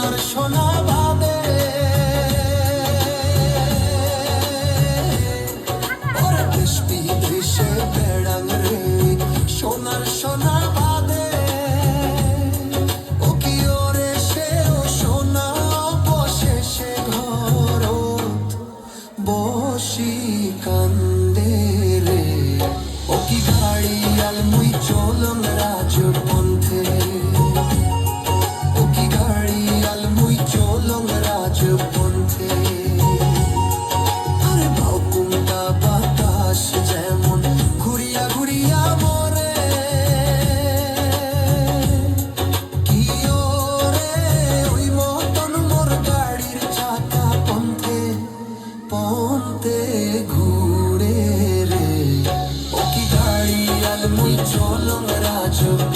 সোনার সোনা বাদে ওর দেশ বিদেশে বেড়াং রে সোনার সোনা বাদে ও কি ওরে সে ও সোনা অবশেষে ঘরত বসি কান্দে রে ও কি গাড়িয়াল মুই চলং রাজপন্থে ও কি গাড়িয়াল মুই চলং রাজপন্থে আরে ভাকুমটা বাতাস যেমন ঘুরিয়া ঘুরিয়া মরে কি ওরে ওই মতন মোর গাড়ির চাকা পন্থে পন্থে ঘুরে রে ও কি গাড়িয়াল মুই চলং রাজপন্থে